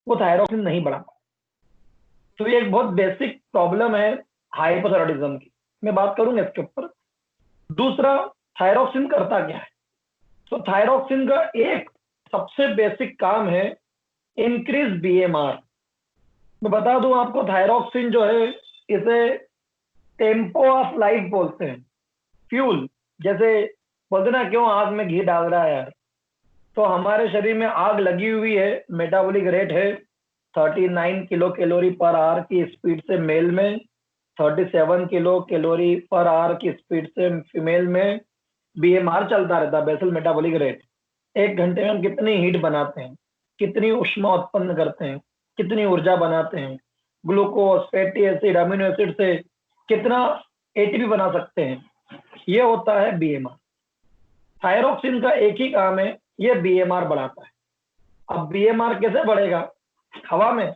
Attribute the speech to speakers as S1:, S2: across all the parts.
S1: वो थायरॉक्सिन नहीं बढ़ा पाए। तो ये एक बहुत बेसिक प्रॉब्लम है हाइपोथायरॉयडिज्म की, मैं बात करूंगा इसके ऊपर। दूसरा, थायरॉक्सिन करता क्या है? तो थायरॉक्सिन का एक सबसे बेसिक काम है इंक्रीज बीएमआर। मैं बता दूं आपको, थायरॉक्सिन जो है इसे टेम्पो ऑफ लाइफ बोलते हैं, फ्यूल। जैसे बोलते ना, क्यों आग में घी डाल रहा है यार? तो हमारे शरीर में आग लगी हुई है, मेटाबॉलिक रेट है 39 किलो कैलोरी पर आवर की स्पीड से मेल में, 37 किलो कैलोरी पर आवर की स्पीड से फीमेल में। बीएमआर चलता रहता है, बेसल मेटाबॉलिक रेट। एक घंटे में हम कितनी हीट बनाते हैं, कितनी ऊष्मा उत्पन्न करते हैं, कितनी ऊर्जा बनाते हैं, glucose, fatty acid, amino acid से कितना एटीपी बना सकते हैं, ये होता है बीएमआर। थायरॉक्सिन का एक ही काम है, ये बीएमआर बढ़ाता है। अब बीएमआर कैसे बढ़ेगा? हवा में?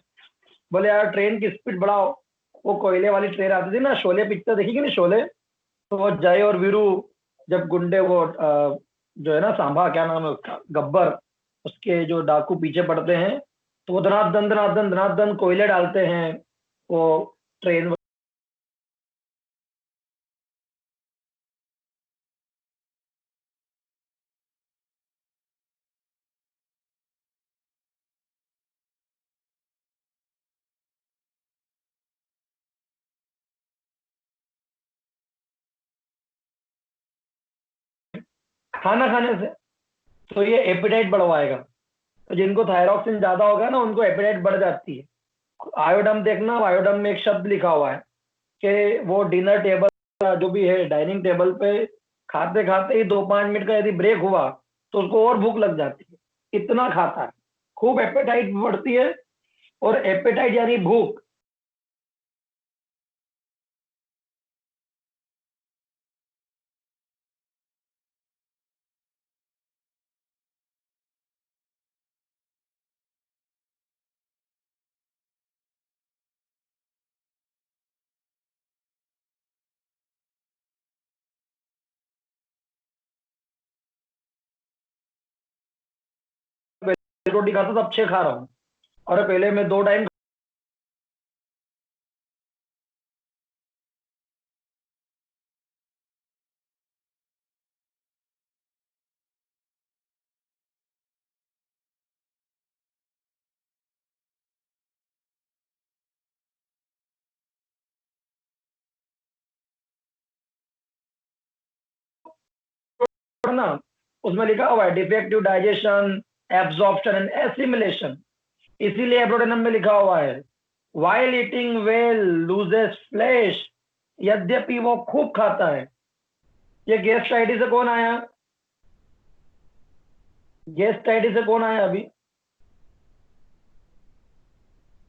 S1: बोले यार ट्रेन की स्पीड बढ़ाओ। वो कोयले वाली ट्रेन आती थी ना, शोले पिक्चर देखी कि नहीं, शोले? तो वो जय और वीरू, जब गुंडे वो जो है ना, सांभा क्या नाम है उसका, गब्बर, उसके जो डाकू पीछे पड़ते हैं, तो वो धनाधन धनाधन धनाधन कोयले डालते हैं वो ट्रेन। खाना खाने से तो ये एपेटाइट बढ़वाएगा। तो जिनको थायरॉक्सिन ज्यादा होगा ना, उनको एपेटाइट बढ़ जाती है। आयोडम देखना, आयोडम में एक शब्द लिखा हुआ है कि वो डिनर टेबल जो भी है, डाइनिंग टेबल पे खाते खाते ही 2-5 मिनट का यदि ब्रेक हुआ तो उसको और भूख लग जाती है, इतना खाता है। खूब एपेटाइट बढ़ती है। और एपेटाइट यानी भूख। रोटी खाता तो अब 6 खा रहा हूँ, और पहले मैं 2 टाइम। ना, उसमें लिखा हुआ है defective digestion, absorption and assimilation. इसीलिए एब्रोडेनम में लिखा हुआ है while eating well loses flash. यद्यपि वो खूब खाता है। ये गैस्ट्राइटिस से कौन आया? गैस्ट्राइटिस से कौन आया अभी?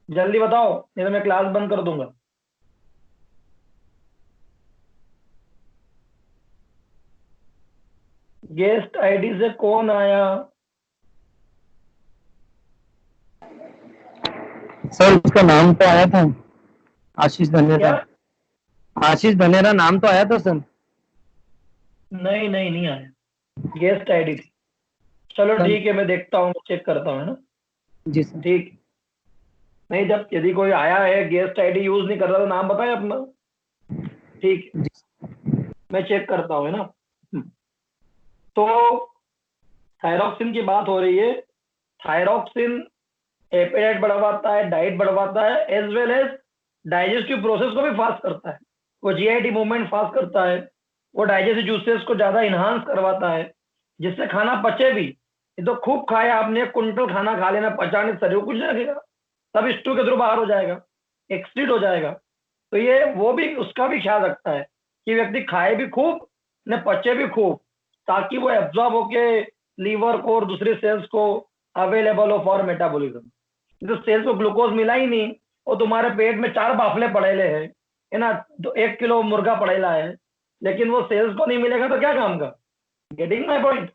S1: जल्दी बताओ, नहीं तो मैं क्लास बंद कर दूंगा। गेस्ट आईडी से कौन आया?
S2: सर उसका नाम तो आया था, आशीष
S1: क्या?
S2: धनेरा। आशीष धनेरा नाम तो आया था सर।
S1: नहीं नहीं, नहीं आया। गेस्ट आईडी थी। चलो
S2: सर
S1: ठीक है, मैं देखता हूँ, चेक करता हूँ, है ना?
S2: जी सर।
S1: ठीक। नहीं, जब यदि कोई आया है गेस्ट आईडी यूज नहीं कर रहा तो नाम बताए अपना। ठीक है,
S2: जी
S1: मैं चेक करता हूँ, है ना? तो थायरॉक्सिन की बात हो रही है। थायरॉक्सिन एपेटाइट बढ़वाता है, डाइट बढ़वाता है, as well as digestive process को भी फास्ट करता है। वो जीआईटी मूवमेंट फास्ट करता है। वो डाइजेस्टिव जूसेस को ज्यादा इन्हांस करवाता है, जिससे खाना पचे भी। ये तो खूब खाया आपने, 1 कुंटल खाना खा लेना, पचाने शरीर को कुछ नहीं लगेगा, तब स्टू के थ्रू बाहर हो जाएगा, एक्सक्रीट हो जाएगा। तो ये वो भी उसका भी ख्याल रखता है कि व्यक्ति खाए भी खूब, न पचे भी खूब, ताकि वो एब्जॉर्ब होके लीवर को और दूसरे सेल्स को अवेलेबल हो फॉर मेटाबॉलिज्म। तो सेल्स को ग्लूकोज मिला ही नहीं, और तुम्हारे पेट में 4 बाफले पड़ेले हैं, है ना, तो 1 किलो मुर्गा पड़ेला है, लेकिन वो सेल्स को नहीं मिलेगा तो क्या काम का? Getting my point?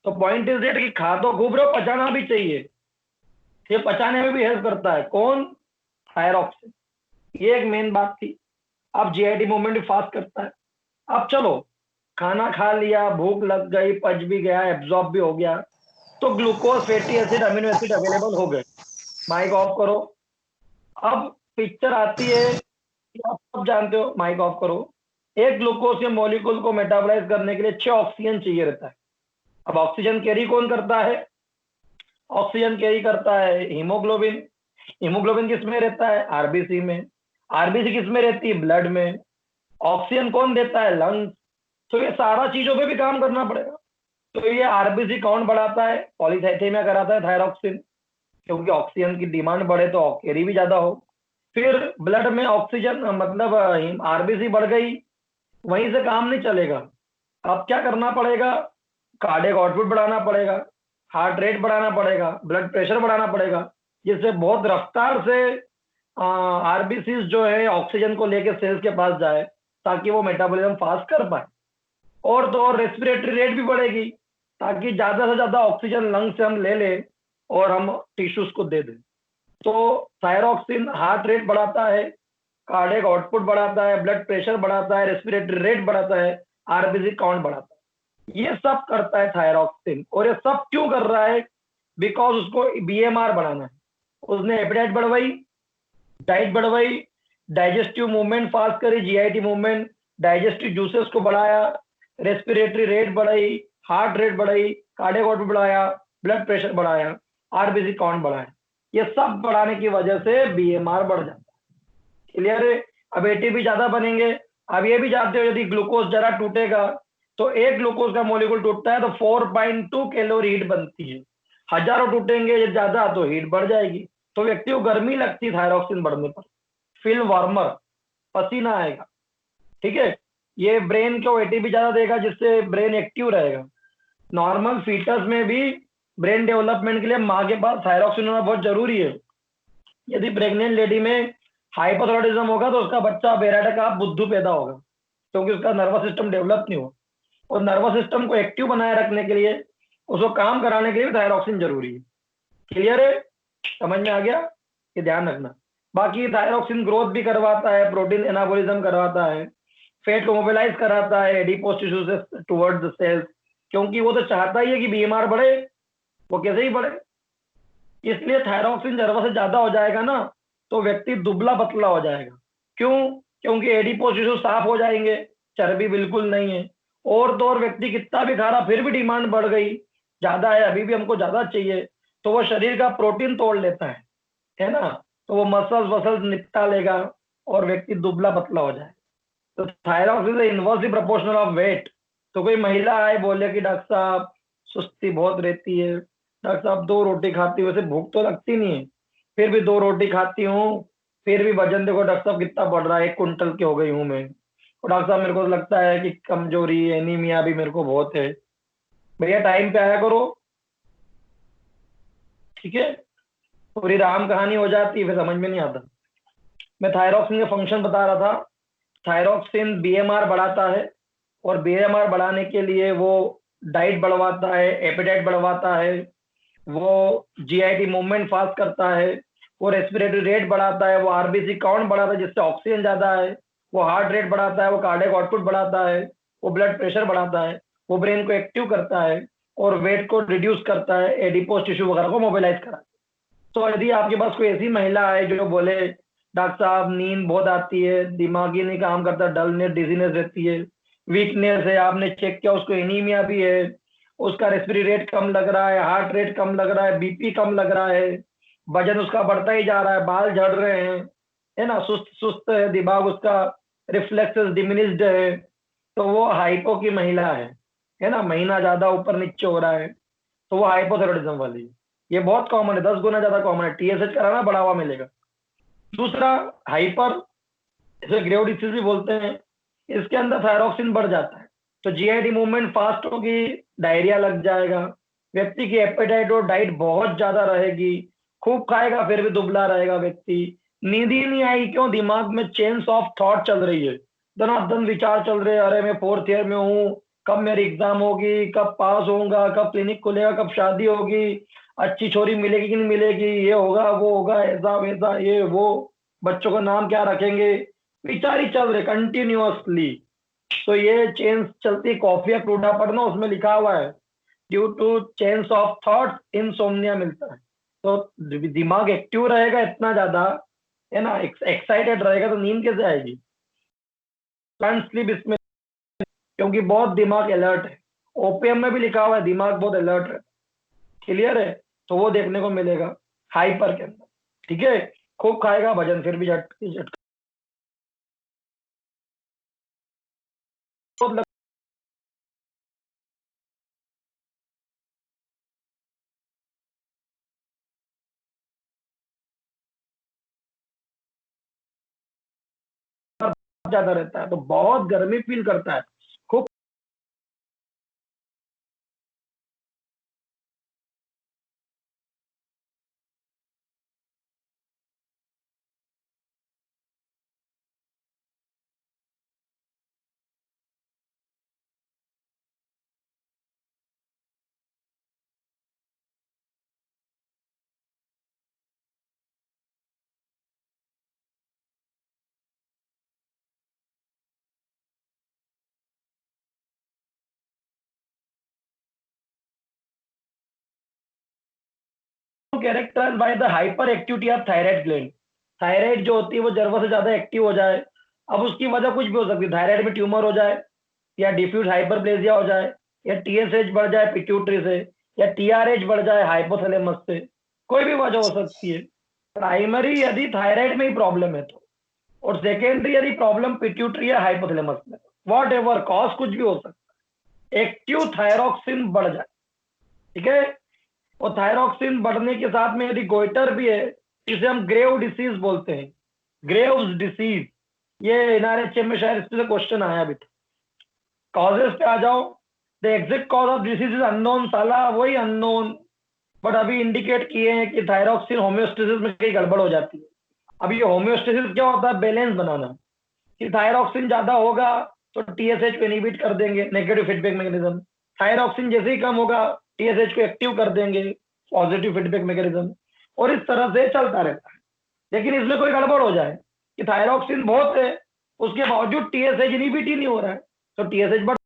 S1: तो पॉइंट इज डेट कि खा तो खूब रहे हो, पचाना भी चाहिए। ये पचाने में भी हेल्प करता है कौन? थायरॉक्सिन। ये एक मेन बात थी। अब जीआईटी मूवमेंट भी फास्ट करता है। अब चलो, खाना खा लिया, भूख लग गई, पच भी गया, एब्जॉर्ब भी हो गया, तो glucose, fatty acid, amino acid available हो गए। माइक ऑफ करो। अब पिक्चर आती है कि आप सब जानते हो, माइक ऑफ करो। एक ग्लूकोज के मॉलिक्यूल को मेटाबोलाइज करने के लिए 6 ऑक्सीजन चाहिए रहता है। अब ऑक्सीजन कैरी कौन करता है? ऑक्सीजन कैरी करता है हीमोग्लोबिन। हीमोग्लोबिन किस में रहता है? आरबीसी में। आरबीसी किस में रहती है? ब्लड में। ऑक्सीजन कौन देता है? लंग्स। तो ये सारा चीजों पे भी काम करना पड़ेगा। तो ये आरबीसी काउंट बढ़ाता है, पॉलीसाइथेमिया कराता है थायरॉक्सिन, क्योंकि ऑक्सीजन की डिमांड बढ़े तो कैरी भी ज्यादा हो। फिर ब्लड में ऑक्सीजन मतलब आरबीसी बढ़ गई, वहीं से काम नहीं चलेगा। अब क्या करना पड़ेगा? कार्डियक आउटपुट बढ़ाना पड़ेगा, हार्ट रेट बढ़ाना पड़ेगा, ब्लड प्रेशर बढ़ाना पड़ेगा, जिससे बहुत रफ्तार से आरबीसी जो है ऑक्सीजन को लेकर सेल्स के पास जाए, ताकि वो मेटाबॉलिज्म फास्ट कर पाए। और तो और रेस्पिरेटरी रेट भी बढ़ेगी, ताकि ज्यादा से ज्यादा ऑक्सीजन लंग से हम ले लें और हम टिश्यूज को दे दें। तो थायरॉक्सिन हार्ट रेट बढ़ाता है, कार्डियक आउटपुट बढ़ाता है, ब्लड प्रेशर बढ़ाता है, रेस्पिरेटरी रेट बढ़ाता है, आरबीसी काउंट बढ़ाता है। ये सब करता है थायरॉक्सिन। और ये सब क्यों कर रहा है? बिकॉज उसको बीएमआर बढ़ाना है। उसने एपेटाइट बढ़वाई, डाइट बढ़वाई, डाइजेस्टिव मूवमेंट फास्ट करी, जीआईटी मूवमेंट, डाइजेस्टिव जूसेस को बढ़ाया, रेस्पिरेटरी रेट बढ़ाई, हार्ट रेट बढ़ाई, कार्डियक आउटपुट बढ़ाया, ब्लड प्रेशर बढ़ाया, आरबीसी काउंट बढ़ाया। ये सब बढ़ाने की वजह से बीएमआर बढ़ जाता है। क्लियर है? अब एटीपी ज्यादा बनेंगे। अब ये भी जानते हो, यदि ग्लूकोज जरा टूटेगा तो एक ग्लूकोज का मॉलिक्यूल टूटता है तो 4.2 कैलोरी हीट बनती है। हजारों टूटेंगे ये ज्यादा तो हीट बढ़ जाएगी। तो व्यक्ति को गर्मी लगती है थायरॉक्सिन बढ़ने पर, फील वार्मर, पसीना आएगा। ठीक है? ये ब्रेन को एटीपी ज्यादा देगा, जिससे ब्रेन एक्टिव रहेगा। नॉर्मल फीटस में भी ब्रेन डेवलपमेंट के लिए माँ के पास थायरॉक्सिन होना बहुत जरूरी है। यदि प्रेग्नेंट लेडी में हाइपोथायरॉयडिज्म होगा तो उसका बच्चा बेराटा का बुद्धू पैदा होगा, क्योंकि उसका नर्वस सिस्टम डेवलप नहीं हुआ। और नर्वस सिस्टम को एक्टिव बनाए रखने के लिए, उसको काम कराने के लिए थायरॉक्सिन जरूरी है। क्लियर है? समझ में आ गया? ये ध्यान रखना। बाकी थायरॉक्सिन ग्रोथ भी करवाता है, प्रोटीन एनाबोलिज्म करवाता है, फैट को मोबिलाइज कराता है एडिपोज टिश्यू से टुवर्ड्स द सेल्स, क्योंकि वो तो चाहता ही है कि बीएमआर बढ़े। वो कैसे ही बढ़े? इसलिए थायरॉक्सिन जरा से ज्यादा हो जाएगा ना तो व्यक्ति दुबला पतला हो जाएगा। क्यों? क्योंकि एडिपोज टिश्यू साफ हो जाएंगे, चर्बी बिल्कुल नहीं है। और तो और व्यक्ति कितना भी खा रहा, फिर भी डिमांड बढ़ गई, ज्यादा है, अभी भी हमको ज्यादा चाहिए, तो वो शरीर का प्रोटीन तोड़ लेता है ना? तो वो मसल्स वसल्स निपटा लेगा और व्यक्ति दुबला पतला हो जाए। तो thyroxine is inversely proportional of weight. तो कोई महिला आए बोले कि डॉक्टर साहब सुस्ती बहुत रहती है, डॉक्टर साहब 2 रोटी खाती हूँ, वैसे भूख तो लगती नहीं है, फिर भी 2 रोटी खाती हूँ, फिर भी वजन देखो डॉक्टर साहब कितना बढ़ रहा है, 1 कुंटल की हो गई हूँ मैं, और डॉक्टर साहब मेरे को लगता है कि कमजोरी एनीमिया भी मेरे को बहुत है। भैया टाइम पे आया करो, ठीक है? पूरी राम कहानी हो जाती है, फिर समझ में नहीं आता। मैं थायरॉक्सिन का फंक्शन बता रहा था। थायरॉक्सिन बीएमआर बढ़ाता है, और बीएमआर बढ़ाने के लिए वो डाइट बढ़वाता है, एपेटाइट बढ़वाता है, वो जीआईटी मूवमेंट फास्ट करता है, वो रेस्पिरेटरी रेट बढ़ाता है, वो आरबीसी काउंट बढ़ाता है जिससे ऑक्सीजन ज्यादा है, वो हार्ट रेट बढ़ाता है, वो कार्डियक आउटपुट बढ़ाता है, वो ब्लड प्रेशर बढ़ाता है, वो ब्रेन को एक्टिव करता है, और वेट को रिड्यूस करता है, एडिपोज टिश्यू वगैरह को मोबिलाइज कराता है। तो यदि आपके पास कोई ऐसी महिला है जो बोले डॉक्टर साहब नींद बहुत आती है, दिमागी नहीं काम करता, डलनेस डिजीनेस रहती है, वीकनेस है, आपने चेक किया उसको एनीमिया भी है, उसका रेस्पिरेटरी रेट कम लग रहा है, हार्ट रेट कम लग रहा है, बीपी कम लग रहा है, वजन उसका बढ़ता ही जा रहा है, बाल झड़ रहे हैं, है ना, सुस्त सुस्त है, दिमाग उसका रिफ्लेक्सेस डिमिनिश्ड है, तो वो हाइपो की महिला है ना, महीना ज्यादा ऊपर नीचे हो रहा है, तो वो हाइपोथायरॉयडिज्म वाली है। ये बहुत कॉमन है, 10 गुना ज्यादा कॉमन है। टीएसएच कराना बढ़ावा मिलेगा। दूसरा हाइपर, इसे ग्रेव डिसीज भी बोलते हैं, इसके अंदर थायरॉक्सिन बढ़ जाता है तो जीआईटी मूवमेंट फास्ट होगी, डायरिया लग जाएगा, व्यक्ति की एपेटाइट और डाइट बहुत ज्यादा रहेगी, खूब खाएगा फिर भी दुबला रहेगा व्यक्ति, नींद ही नहीं आएगी। क्यों? दिमाग में चेन्स ऑफ थॉट चल रही है, धनाधन विचार चल रहे हैं, अरे मैं 4th ईयर में हूँ, कब मेरी एग्जाम होगी, कब पास होऊंगा, कब क्लिनिक खुलेगा, कब शादी होगी, अच्छी छोरी मिलेगी कि नहीं मिलेगी, ये होगा वो होगा, ऐसा वैसा ये वो, बच्चों का नाम क्या रखेंगे, विचार ही चल रहे कंटिन्यूअसली। तो ये चेन्स चलती, कॉफी या क्रूडा पढ़ना, उसमें लिखा हुआ है due to chains of thoughts insomnia मिलता है। तो दिमाग एक्टिव रहेगा इतना ज्यादा, है ना, एक्साइटेड रहेगा, तो नींद कैसे आएगी? कांट स्लीप इसमें, क्योंकि बहुत दिमाग अलर्ट है। ओपीएम में भी लिखा हुआ है दिमाग बहुत अलर्ट है। क्लियर है? तो वो देखने को मिलेगा हाइपर के अंदर। ठीक है, खूब खाएगा भजन, फिर भी झटका बहुत ज्यादा रहता है, तो बहुत गर्मी फील करता है खूब। Characterize by the hyper activity of thyroid gland. Thyroid जो होती है वो जरूरत से ज्यादा एक्टिव हो जाए। अब उसकी वजह कुछ भी हो सकती है, थायराइड में ट्यूमर हो जाए, या डिफ्यूज हाइपरप्लेजिया हो जाए, या टीएसएच बढ़ जाए पिट्यूटरी से, या टीआरएच बढ़ जाए हाइपोथैलेमस से। कोई भी वजह हो सकती है। प्राइमरी यदि थायराइड में ही प्रॉब्लम है तो, और सेकेंडरी यदि प्रॉब्लम पिट्यूटरी या हाइपोथैलेमस में, वॉट एवर कॉज कुछ भी हो सकता है, एक्टिव थायरॉक्सिन बढ़ जाए। ठीक है, और थायरॉक्सिन बढ़ने के साथ में यदि गोइटर भी है, इसे हम ग्रेव डिसीज बोलते हैं, ग्रेव्स डिसीज। ये एनआरएचएम में शायद इससे क्वेश्चन आया भी था। कॉजेस पे आ जाओ, the exact cause of disease is unknown, साला वही अननोन। बट अभी इंडिकेट किए हैं कि थायरॉक्सिन होम्योस्टेसिस में कहीं गड़बड़ हो जाती है। अब ये होम्योस्टेसिस क्या होता है? बैलेंस बनाना। कि थायरॉक्सिन ज्यादा होगा तो टीएसएच को इनहिबिट कर देंगे, नेगेटिव फीडबैक मैकेनिज्म। थायरॉक्सिन जैसे ही कम होगा, टीएसएच को एक्टिव कर देंगे, पॉजिटिव फीडबैक मैकेनिज्म। और इस तरह से चलता रहता है। लेकिन इसमें कोई गड़बड़ हो जाए कि थायरॉक्सिन बहुत है, उसके बावजूद टीएसएच इनहिबिट ही नहीं हो रहा है, तो टीएसएच बढ़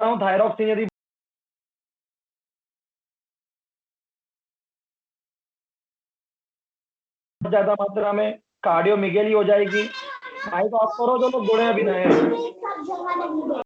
S1: हूँ थायरॉक्सिन यदि ज्यादा मात्रा में कार्डियोमिगेली हो जाएगी। माइक ऑफ करो जो लोग जुड़े हैं अभी नए।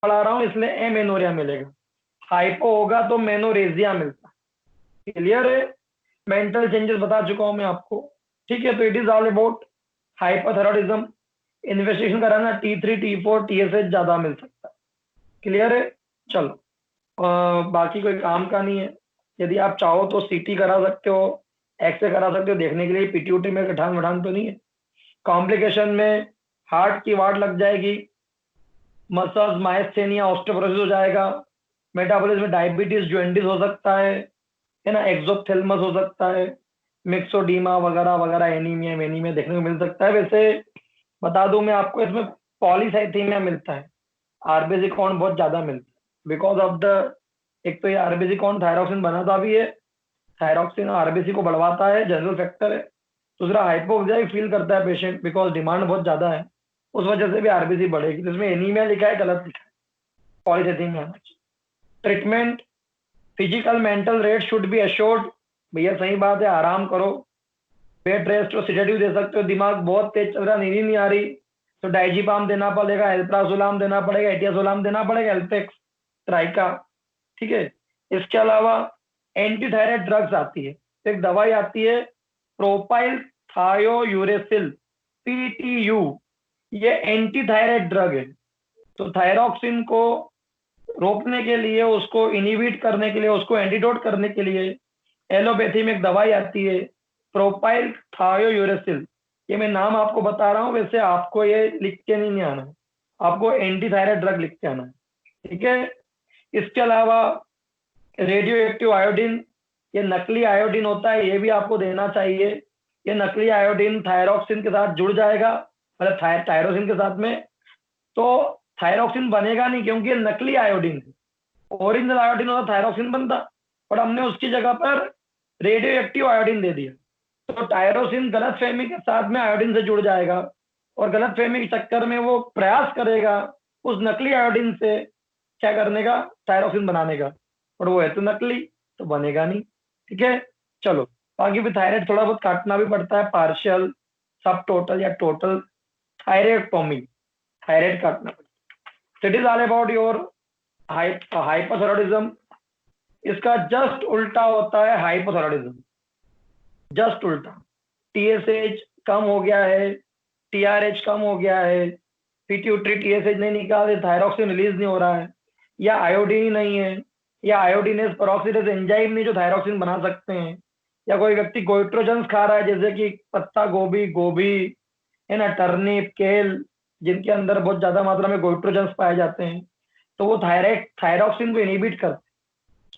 S1: पढ़ा रहा हूँ इसलिए एमेनोरिया मिलेगा। हाइपो होगा तो मेनोरेजिया मिलता है। क्लियर है? मेंटल चेंजेस बता चुका हूं मैं आपको। ठीक है, तो it is all about hypothyroidism. Investigation कराना T3 T4 TSH ज्यादा मिल सकता है। क्लियर है? चलो, बाकी कोई काम का नहीं है। यदि आप चाहो तो सीटी करा सकते हो, एक्सरे करा सकते हो देखने के लिए पीटीयूटी में गठान वठान तो नहीं है। कॉम्प्लिकेशन में हार्ट की वाट लग जाएगी, मसल्स माइस्थेनिया ऑस्टियोपोरोसिस हो जाएगा, मेटाबॉलिज्म में डायबिटीज जॉन्डिस हो सकता है ना, एक्सोप्थेल्मस हो सकता है, मिक्सोडीमा वगैरह वगैरह, एनीमिया वेनीमिया देखने को मिल सकता है। वैसे बता दूं मैं आपको, इसमें पॉलीसाइथीमिया मिलता है, आरबीसी काउंट बहुत ज्यादा मिलता है बिकॉज ऑफ द, एक तो ये आरबीसी काउंट थायरॉक्सिन बनाता भी है, थायरॉक्सिन आरबीसी को बढ़वाता है, जनरल फैक्टर है। दूसरा हाइपोक्सिया भी फील करता है पेशेंट बिकॉज डिमांड बहुत ज्यादा है, उस वजह से भी आरबीसी बढ़ेगी। तो इसमें एनीमिया लिखा है, गलत लिखा है, polycythaemia. Treatment, physical mental rate should be assured. भैया सही बात है, आराम करो, बेड रेस्ट और सिडेटिव दे सकते हो। दिमाग बहुत तेज चल रहा, नींद नहीं आ रही तो डाइजीपाम देना पड़ेगा, एल्प्राजोलाम देना पड़ेगा, एटियाजोलाम देना पड़ेगा, एल्पेक्स, ट्राइका। ठीक है, इसके अलावा एंटी थायराइड ड्रग्स आती है। एक दवाई आती है प्रोपाइल थायोयूरेसिल, PTU। ये एंटी थायराइड ड्रग है। तो थायरॉक्सिन को रोकने के लिए, उसको इनिबिट करने के लिए, उसको एंटीडोट करने के लिए एलोपैथी में एक दवाई आती है प्रोपाइल थायोयूरेसिल। ये मैं नाम आपको बता रहा हूँ, वैसे आपको ये लिख के नहीं आना है, आपको एंटी थायराइड ड्रग लिख के आना है। ठीक है, इसके अलावा रेडियो एक्टिव आयोडीन, ये नकली आयोडीन होता है, ये भी आपको देना चाहिए। ये नकली आयोडीन थायरोक्सिन के साथ जुड़ जाएगा, मतलब टायरोसिन के साथ में, तो थायरोक्सिन बनेगा नहीं क्योंकि ये नकली आयोडीन है। ओरिजिनल आयोडीन होता थायरोक्सिन बनता, और हमने उसकी जगह पर रेडियो एक्टिव आयोडीन दे दिया, तो टायरोसिन गलत फहमी के साथ में आयोडीन से जुड़ जाएगा, और गलत फहमी के चक्कर में वो प्रयास करेगा उस नकली आयोडीन से क्या करने का, थायरोक्सिन बनाने का, और वो है तो नकली, तो बनेगा नहीं। ठीक है, चलो। बाकी भी थायराइड थोड़ा बहुत काटना भी पड़ता है, पार्शियल, सब टोटल या टोटल थायराइडक्टोमी, थायराइड काटना पड़ता है। It is all about your hypothyroidism. इसका जस्ट उल्टा होता है हाइपोथायरॉयडिज्म, जस्ट उल्टा। टीएसएच कम हो गया है, टीआरएच कम हो गया है, पिट्यूटरी टीएसएच नहीं निकाल, थायरोक्सिन रिलीज नहीं हो रहा है, या आयोडीन ही नहीं है, या आयोडीनेस पेरोक्सीडेज एंजाइम नहीं जो थायरोक्सिन बना सकते हैं, या कोई व्यक्ति गोइट्रोजन्स खा रहा है जैसे कि पत्ता गोभी, गोभी है ना, टर्निप, केल, जिनके अंदर बहुत ज्यादा मात्रा में गोइट्रोजन्स पाए जाते हैं, तो वो थायरोक्सिन को इनहिबिट करते हैं।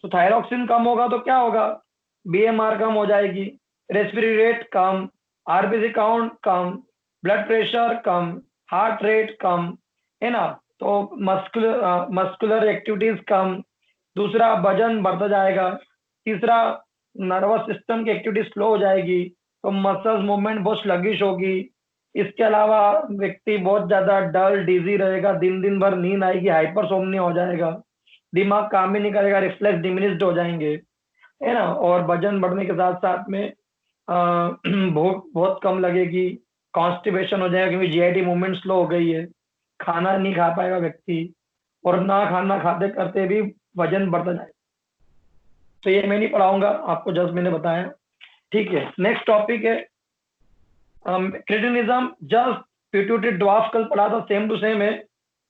S1: तो थायरोक्सिन कम होगा तो क्या होगा, बीएमआर कम हो जाएगी, रेस्पिरेटरी रेट कम, आरबीसी काउंट कम, ब्लड प्रेशर कम, हार्ट रेट कम, है ना, तो मस्कुलर एक्टिविटीज कम, दूसरा वजन बढ़ता जाएगा, तीसरा नर्वस सिस्टम की एक्टिविटी स्लो हो जाएगी, तो मसल्स मूवमेंट बहुत स्लगिश होगी। इसके अलावा व्यक्ति बहुत ज्यादा डल डिजी रहेगा, दिन दिन भर नींद आएगी, हाइपरसोमनिया हो जाएगा, दिमाग काम ही नहीं करेगा, रिफ्लेक्स डिमिनिश्ड हो जाएंगे, है ना, और वजन बढ़ने के साथ साथ में भूख बहुत कम लगेगी, कॉन्स्टिपेशन हो जाएगा क्योंकि जीआईटी मूवमेंट स्लो हो गई है, खाना नहीं खा पाएगा व्यक्ति, और ना खाना खाते करते भी वजन बढ़ता जाएगा। तो ये मैं नहीं पढ़ाऊंगा आपको, जस्ट मैंने बताया। ठीक है, नेक्स्ट टॉपिक है क्रिटिनिज्म। जस्ट पिट्यूटरी ड्वार्फ कल पढ़ा था, सेम टू सेम है।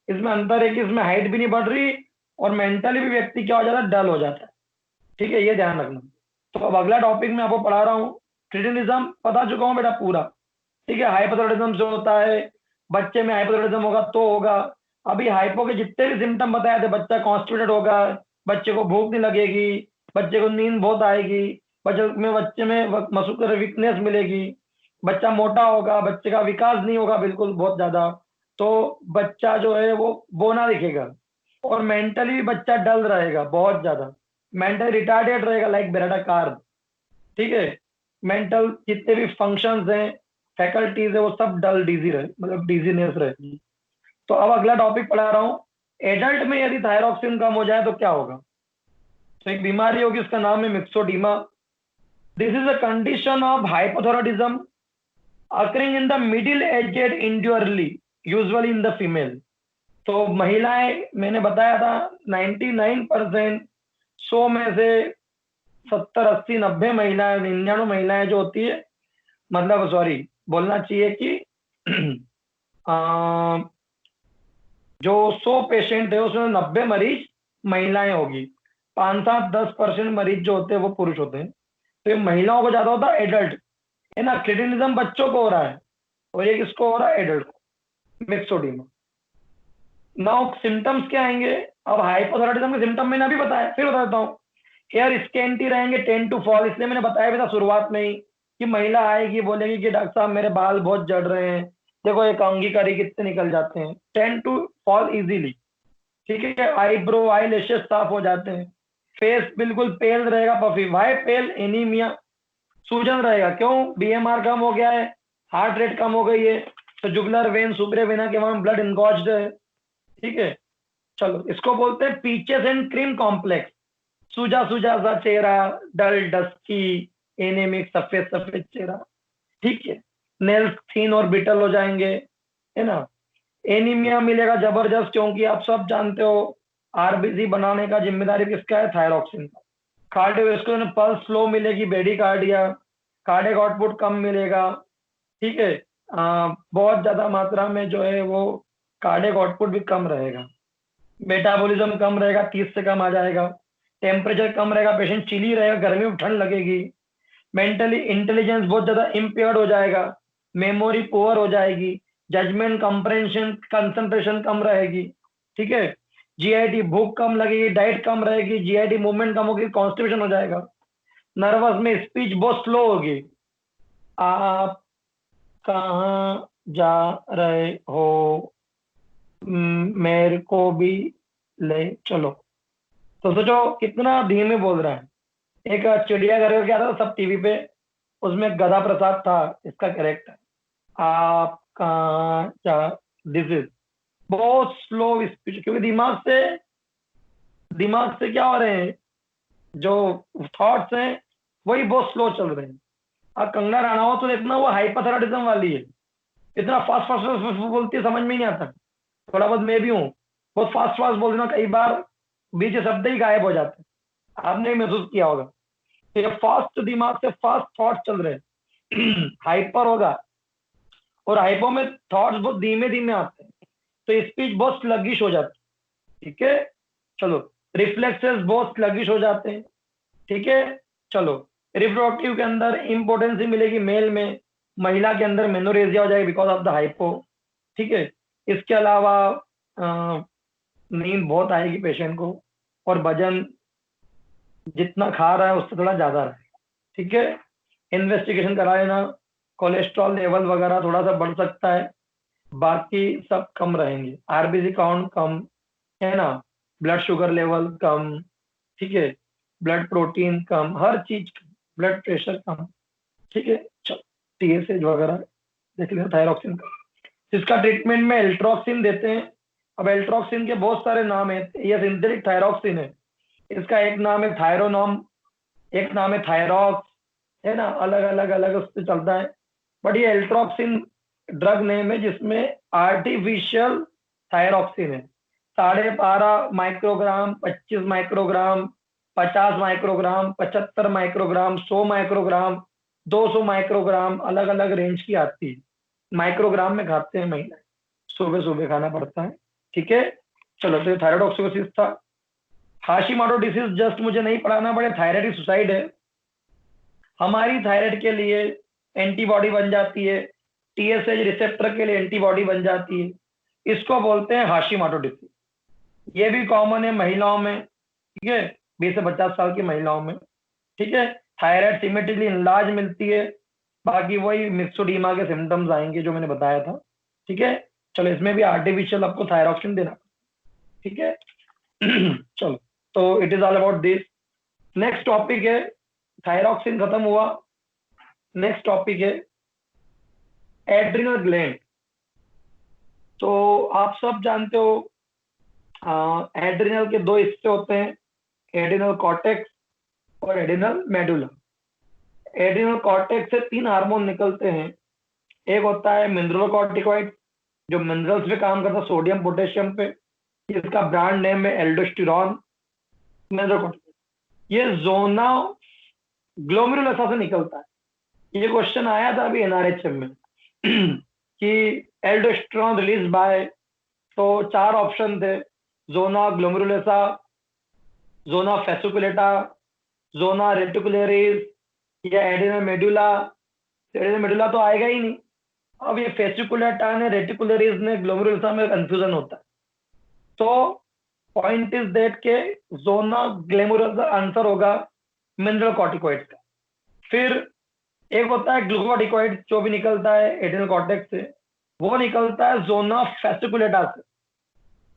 S1: इसमें अंतर है कि इसमें हाइट भी नहीं बढ़ रही और मेंटली भी व्यक्ति क्या हो जाता है, डल हो जाता है। ठीक है, ये ध्यान रखना। तो अब अगला टॉपिक मैं आपको पढ़ा रहा हूँ, क्रिटिनिज्म बता चुका हूँ बेटा पूरा। ठीक है, हाइपोथायरॉयडिज्म जो होता है, बच्चे में हाइपोथायरॉयडिज्म होगा तो होगा। अभी हाइपो के जितने भी सिम्टम बताए थे, बच्चा कॉन्स्टिपेटेड होगा, बच्चे को भूख नहीं लगेगी, बच्चे को नींद बहुत आएगी, बच्चे में मस्कुलर वीकनेस मिलेगी, बच्चा मोटा होगा, बच्चे का विकास नहीं होगा बिल्कुल बहुत ज्यादा, तो बच्चा जो है वो बोना दिखेगा, और मेंटली भी बच्चा डल रहेगा बहुत ज्यादा, मेंटल रिटार्डेड रहेगा लाइक बेराडा कार। ठीक है, मेंटल जितने भी फंक्शंस हैं, फैकल्टीज है, वो सब डल डिजी रहे, मतलब डिजीनेस रहेगी। तो अब अगला टॉपिक पढ़ा रहा हूँ, एडल्ट में यदि थायरोक्सिन कम हो जाए तो क्या होगा। तो एक बीमारी होगी, उसका नाम है myxoedema. This is a condition of hypothyroidism occurring in the middle aged individually, usually in the female। तो महिलाएं, मैंने बताया था 99%, 100 में से 70, 80, 90 महिलाएं, 99 महिलाएं जो होती है, मतलब सॉरी बोलना चाहिए कि आ, जो 100 पेशेंट है उसमें 90 मरीज महिलाएं होगी, 5-7-10% मरीज जो होते हैं वो पुरुष होते हैं। तो ये महिलाओं को ज्यादा होता है, एडल्ट, है ना। क्रिटिनिज्म बच्चों को हो रहा है, और ये किसको हो रहा है, एडल्ट को, मिक्सोडीमा। नाउ सिम्टम्स क्या आएंगे, अब हाइपोथायरॉयडिज्म के सिम्टम मैंने अभी बताया, फिर बता देता हूँ। हेयर स्कैंटी रहेंगे, टेंड टू फॉल, इसलिए मैंने बताया भी था शुरुआत में ही कि महिला आएगी बोलेगी कि डॉक्टर साहब मेरे बाल बहुत झड़ रहे हैं, देखो एक कंघी करी कितने निकल जाते हैं, टेंड टू फॉल इजीली। ठीक है, आईब्रो आई लैशेस साफ हो जाते हैं, फेस बिल्कुल पेल रहेगा, पफी। वाई पेल, एनीमिया, सूजन रहेगा, क्यों, बीएमआर कम हो गया है, हार्ट रेट कम हो गई है, तो जुगुलर वेन, सुपरे वेना के वहां ब्लड इनगॉज्ड है। ठीक है, चलो, इसको बोलते हैं पीचेस एंड क्रीम कॉम्प्लेक्स। सूजा सूजा सा चेहरा, डल डस्की, एनेमिक, सफेद सफेद चेहरा। ठीक है, नेल्स थीन और बिटल हो जाएंगे, है ना। एनीमिया मिलेगा जबरदस्त, क्योंकि आप सब जानते हो आरबीसी बनाने का जिम्मेदारी किसका है, थायरोक्सिन का। कार्डियोवैस्कुलर पल्स स्लो मिलेगी, बेडिकार्डिया, कार्डियक आउटपुट कम मिलेगा। ठीक है, बहुत ज्यादा मात्रा में जो है वो कार्डियक आउटपुट भी कम रहेगा, मेटाबॉलिज्म कम रहेगा, 30 से कम आ जाएगा, टेम्परेचर कम रहेगा, पेशेंट चिली रहेगा, गर्मी में ठंड लगेगी, मेंटली इंटेलिजेंस बहुत ज्यादा इम्पेयर्ड हो जाएगा, मेमोरी पुअर हो जाएगी, जजमेंट कंप्रेंशन कंसंट्रेशन कम रहेगी। ठीक है, जीआईटी, भूख कम लगेगी, डाइट कम रहेगी, जीआईटी मूवमेंट कम होगी, कॉन्स्टिपेशन हो जाएगा, नर्वस में स्पीच बहुत स्लो होगी, आप कहाँ जा रहे हो, मेरे को भी ले चलो। तो सोचो कितना धीमे बोल रहा है। एक चिड़ियाघर करके आता था सब टीवी पे, उसमें गधा प्रसाद था इसका कैरेक्टर। आप कहाँ जा, दिस इज बहुत स्लो स्पीच, क्योंकि दिमाग से क्या हो रहे हैं, जो थॉट्स हैं वही बहुत स्लो चल रहे हैं। अब कंगना रनावत तो देखना, वो हाइपरथायराइडिज्म वाली है, इतना फास्ट फास्ट फास्ट बोलती है, समझ में नहीं आता। थोड़ा बहुत मैं भी हूँ, बहुत फास्ट फास्ट बोल देना, कई बार बीच के शब्द ही गायब हो जाते हैं, आपने भी महसूस किया होगा। तो ये फास्ट दिमाग से फास्ट थॉट चल रहे हैं हाइपर होगा, और हाइपो में थॉट्स बहुत धीमे धीमे आते हैं, तो स्पीच बहुत स्लगिश हो जाती है। ठीक है, चलो। रिफ्लेक्सेस बहुत स्लगिश हो जाते हैं। ठीक है, चलो। रिप्रोडक्टिव के अंदर इंपोर्टेंस मिलेगी मेल में, महिला के अंदर मेनोरेजिया हो जाएगी बिकॉज ऑफ द हाइपो। ठीक है, इसके अलावा नींद बहुत आएगी पेशेंट को, और वजन जितना खा रहा है उससे थोड़ा ज्यादा रहेगा। ठीक है, इन्वेस्टिगेशन करा लेना, कोलेस्ट्रॉल लेवल वगैरह थोड़ा सा बढ़ सकता है, बाकी सब कम रहेंगे। आरबीसी काउंट कम है ना, ब्लड शुगर लेवल कम। ठीक है, ब्लड प्रोटीन कम, हर चीज कम, ब्लड प्रेशर कम। ठीक है, चलो। टीएसएच वगैरह देख लेना, थायरॉक्सिन का। इसका ट्रीटमेंट में एल्ट्रोक्सिन देते हैं। अब एल्ट्रोक्सिन के बहुत सारे नाम है, ये सिंथेटिक थायरॉक्सिन है। इसका एक नाम है थायरोनॉम, एक नाम है थायरॉक्स, है ना, अलग अलग अलग उससे चलता है। बट ये एल्ट्रोक्सिन ड्रग नेम है, जिसमें आर्टिफिशियल थायरॉक्सिन है। 12.5 microgram, 25 microgram, 50 microgram, 75 microgram, 100 microgram, 200 microgram, अलग अलग रेंज की आती है। माइक्रोग्राम में खाते हैं महिला, सुबह सुबह खाना पड़ता है। ठीक है, चलो। तो ये थायराइड था। हाशिमोटो डिसीज जस्ट मुझे नहीं पढ़ाना पड़े, थायराइड सुसाइड है। हमारी थायराइड के लिए एंटीबॉडी बन जाती है, टीएसएच रिसेप्टर के लिए एंटीबॉडी बन जाती है, इसको बोलते हैं हाशिमोटो डिसीज। ये भी कॉमन है महिलाओं में। ठीक है, 20 से 50 साल की महिलाओं में। ठीक है, थायराइड सिमेट्रिकली इनलार्ज मिलती है, बाकी वही मिक्सोडीमा के सिम्टम्स आएंगे जो मैंने बताया था। ठीक है, चलो। इसमें भी आर्टिफिशियल आपको थायरॉक्सिन देना। ठीक है चलो। तो it is all about this. Next topic है, थायरॉक्सिन खत्म हुआ, नेक्स्ट टॉपिक है एड्रिनल ग्लैंड। तो आप सब जानते हो एड्रिनल के दो हिस्से होते हैं, एड्रिनल कॉर्टेक्स और एड्रिनल मेडुला। एड्रिनल कॉर्टेक्स से 3 हार्मोन निकलते हैं। एक होता है मिनरल कॉर्टिकॉइड, जो मिनरल्स पे काम करता है, सोडियम पोटेशियम पे। इसका ब्रांड नेम है एल्डोस्टेरॉन। मिनरल कॉर्टिकॉइड ये जोना ग्लोमेरुलसा से निकलता है। ये क्वेश्चन आया था अभी एनआरएचएम में कि एल्डोस्टेरॉन रिलीज बाय, तो 4 ऑप्शन थे, जोना glomerulosa, zona fasciculata, zona reticularis या एडिनल मेडुला। एडिनल मेडुला तो आएगा ही नहीं। अब ये फेसिकुलेटा ने, रेटिकुलरिस ने, ग्लोमेरुलसा में कंफ्यूजन होता है। तो पॉइंट इज दैट के जोना ग्लोमेरुलसा आंसर होगा मिनरल कॉर्टिकॉइड का। फिर एक होता है ग्लूकोकॉर्टिकॉइड, जो भी निकलता है एड्रिनल कॉर्टेक्स से, वो निकलता है जोना फेसिकुलेटा से।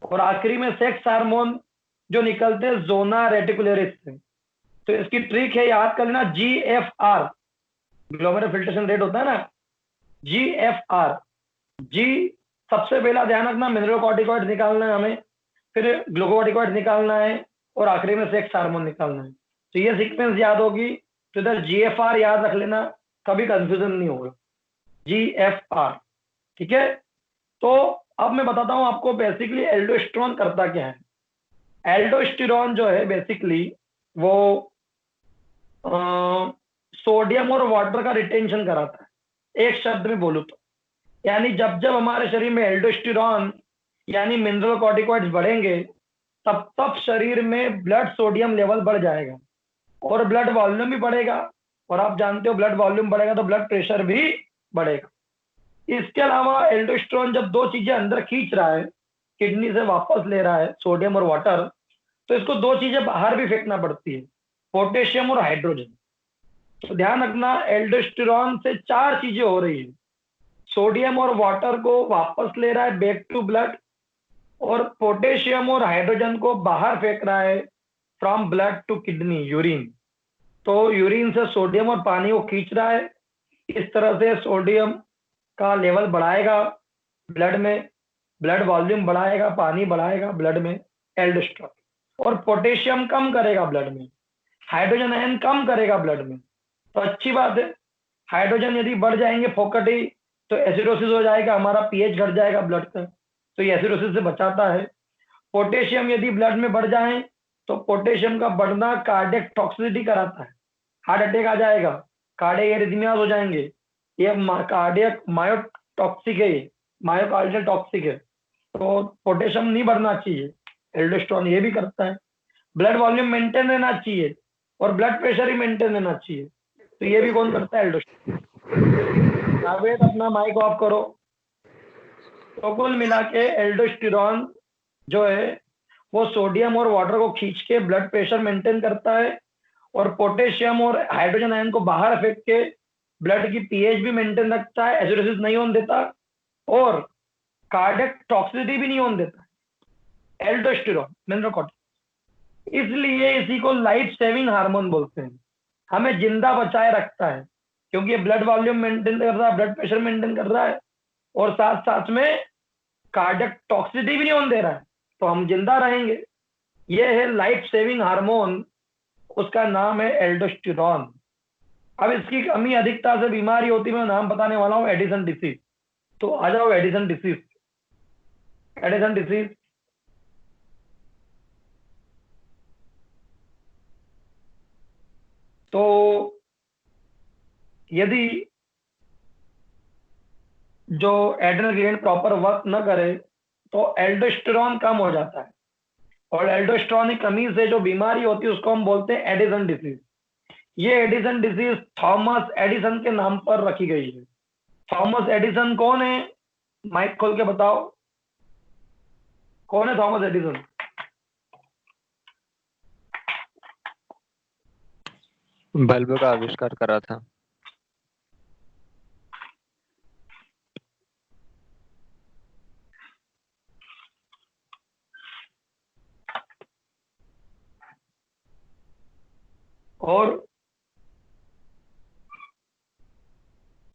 S1: और आखिरी में सेक्स हार्मोन जो निकलते हैं जोना रेटिकुलरिस से। तो इसकी ट्रिक है, याद कर लेना, GFR, ग्लोमेरुलर फिल्ट्रेशन रेट होता है ना, GFR। जी सबसे पहला ध्यान रखना, मिनरल कॉर्टिकॉइड निकालना है हमें, फिर ग्लूकोकॉर्टिकॉइड निकालना है, और आखिरी में सेक्स हार्मोन निकालना है। तो ये सीक्वेंस याद होगी, तो इधर GFR याद रख लेना, कभी कंफ्यूजन नहीं होगा। GFR। ठीक है, तो अब मैं बताता हूं आपको बेसिकली एल्डोस्टेरॉन करता क्या है। एल्डोस्टेरॉन जो है बेसिकली वो सोडियम और वाटर का रिटेंशन कराता है, एक शब्द में बोलूं तो। यानी जब जब हमारे शरीर में एल्डोस्टेरॉन यानी मिनरल कॉर्टिकॉइड्स बढ़ेंगे, तब तब शरीर में ब्लड सोडियम लेवल बढ़ जाएगा, और ब्लड वॉल्यूम भी बढ़ेगा। और आप जानते हो ब्लड वॉल्यूम बढ़ेगा तो ब्लड प्रेशर भी बढ़ेगा। इसके अलावा एल्डोस्टेरॉन जब दो चीजें अंदर खींच रहा है, किडनी से वापस ले रहा है, सोडियम और वाटर, तो इसको दो चीजें बाहर भी फेंकना पड़ती है, पोटेशियम और हाइड्रोजन। तो ध्यान रखना, एल्डोस्टेरॉन से 4 चीजें हो रही है। सोडियम और वाटर को वापस ले रहा है बैक टू ब्लड, और पोटेशियम और हाइड्रोजन को बाहर फेंक रहा है from blood to kidney, urine. तो यूरिन से सोडियम और पानी को खींच रहा है। इस तरह से सोडियम का लेवल बढ़ाएगा ब्लड में, ब्लड वॉल्यूम बढ़ाएगा, पानी बढ़ाएगा ब्लड में एल्डोस्टेरॉन, और पोटेशियम कम करेगा ब्लड में, हाइड्रोजन आयन कम करेगा ब्लड में। तो अच्छी बात है। हाइड्रोजन यदि बढ़ जाएंगे फोकट ही, तो एसिडोसिस हो जाएगा, हमारा पीएच घट जाएगा ब्लड का, तो ये एसिडोसिस से बचाता है। पोटेशियम यदि ब्लड में बढ़ जाए, तो पोटेशियम का बढ़ना कार्डियक टॉक्सिसिटी कराता है, हार्ट अटैक आ जाएगा, कार्डियक एरिथमियाज हो जाएंगे। ये कार्डियक मायोटॉक्सिक है, मायोकार्डियल टॉक्सिक है। तो पोटेशियम नहीं बढ़ना चाहिए, एल्डोस्टेरॉन ये भी करता है। ब्लड वॉल्यूम मेंटेन रहना चाहिए, और ब्लड प्रेशर ही मेंटेन रहना चाहिए, तो ये भी कौन करता है? एल्डोस्टेरॉन। जावेद अपना माइक ऑफ करो। तो कुल मिला के एल्डोस्टेरॉन जो है वो सोडियम और वाटर को खींच के ब्लड प्रेशर मेंटेन करता है, और पोटेशियम और हाइड्रोजन आयन को बाहर फेंक के ब्लड की पीएच भी मेंटेन रखता है, एसिडोसिस नहीं होने देता, और कार्डियक टॉक्सिसिटी भी नहीं होने देता। एल्डोस्टेरॉन मिनरल कॉर्टिक, इसलिए इसी को लाइफ सेविंग हार्मोन बोलते हैं। हमें जिंदा बचाए रखता है, क्योंकि ये ब्लड वॉल्यूम मेंटेन कर रहा है, ब्लड प्रेशर मेंटेन कर रहा है, और साथ साथ में कार्डियक टॉक्सिसिटी भी नहीं होने दे रहा है, तो हम जिंदा रहेंगे। ये है लाइफ सेविंग हार्मोन, उसका नाम है एल्डोस्टेरॉन। अब इसकी कमी अधिकता से बीमारी होती है, मैं नाम बताने वाला हूं, एडिसन डिसीज। तो आ जाओ एडिसन डिसीज। एडिसन डिसीज तो यदि जो एड्रेनल ग्लैंड प्रॉपर वर्क न करे, तो एल्डोस्टेरॉन कम हो जाता है, और एल्डोस्टेरॉन की कमी से जो बीमारी होती है उसको हम बोलते हैं एडिसन डिसीज। ये एडिसन डिसीज थॉमस एडिसन के नाम पर रखी गई है। थॉमस एडिसन कौन है? माइक खोल के बताओ, कौन है थॉमस एडिसन?
S3: बल्ब का आविष्कार करा था।
S1: और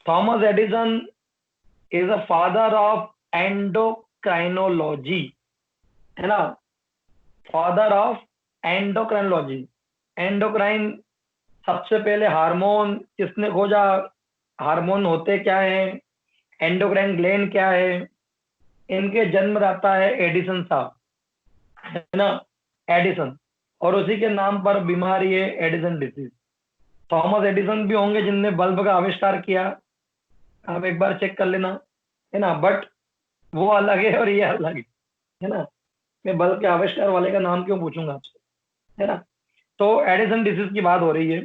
S1: Thomas Edison is a father of endocrinology, है ना? Father of endocrinology. एंडोक्राइन सबसे पहले हार्मोन किसने खोजा? हार्मोन होते क्या है, एंडोक्राइन ग्लैंड क्या है, इनके जन्मदाता है एडिसन साहब, है ना? एडिसन, और उसी के नाम पर बीमारी है एडिसन डिसीज। थॉमस एडिसन भी होंगे जिनने बल्ब का आविष्कार किया, आप एक बार चेक कर लेना, है ना? बट वो अलग है और ये अलग है ना? मैं बल्ब के आविष्कार वाले का नाम क्यों पूछूंगा आपसे, है ना? तो एडिसन डिसीज की बात हो रही है,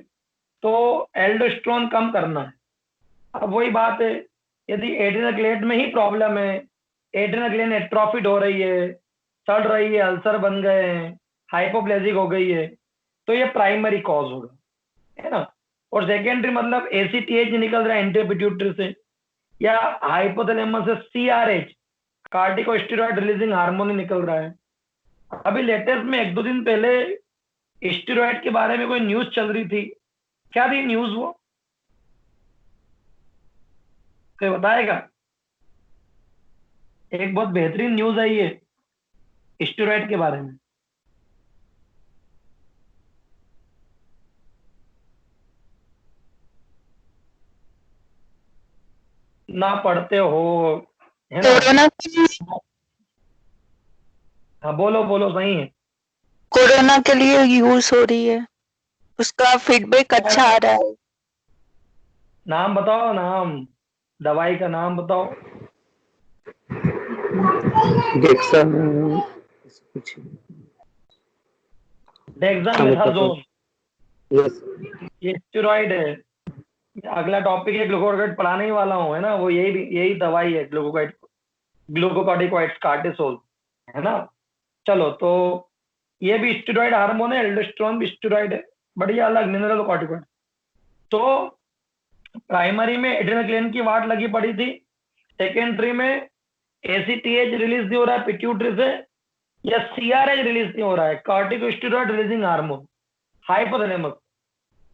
S1: तो एल्डोस्टेरॉन कम करना है। अब वही बात है, यदि एड्रिनल ग्लैंड में ही प्रॉब्लम है, एड्रिनल ग्लैंड एट्रोफिड हो रही है, सड़ रही है, अल्सर बन गए हैं, हाइपोप्लेजिक हो गई है, तो ये प्राइमरी कॉज होगा, है ना? और सेकेंडरी मतलब एसीटीएच निकल रहा है एंटी पिट्यूटरी से, या हाइपोथैलेमस से सीआरएच, कार्टिकोस्टेरॉइड रिलीजिंग हार्मोन निकल रहा है। अभी लेटेस्ट में 1-2 दिन पहले स्टेरॉइड के बारे में कोई न्यूज चल रही थी, क्या थी न्यूज वो, कोई बताएगा? एक बहुत बेहतरीन न्यूज आई है स्टेरॉइड के बारे में। ना पढ़ते हो, है ना?
S4: कोरोना
S1: हाँ बोलो बोलो, सही है।
S4: कोरोना के लिए यूज हो रही है, उसका फीडबैक अच्छा आ रहा है।
S1: नाम बताओ, नाम, दवाई का नाम बताओ।
S2: DEXA
S1: dexamethasone,
S2: yes.
S1: ये स्टेरॉइड है। अगला टॉपिक है ग्लूकोकार्टिक, पढ़ाने ही वाला हूँ, है ना? वो यही दवाई है, ग्लूकोकार्टिकॉइड्स, कार्टिसोल, है ना? चलो, तो ये भी स्टेरॉइड हार्मोन है, एल्डोस्टेरॉन भी स्टेरॉइड है, बढ़िया, अलग मिनरल कॉर्टिकॉइड। तो प्राइमरी में एड्रिनल ग्लैंड की वाट लगी पड़ी थी, सेकेंडरी में एसीटीएच रिलीज नहीं हो रहा है पिट्यूटरी से, या सीआरएच रिलीज नहीं हो रहा है, कॉर्टिकोस्टेरॉइड रिलीजिंग हार्मोन, हाइपोथैलेमस,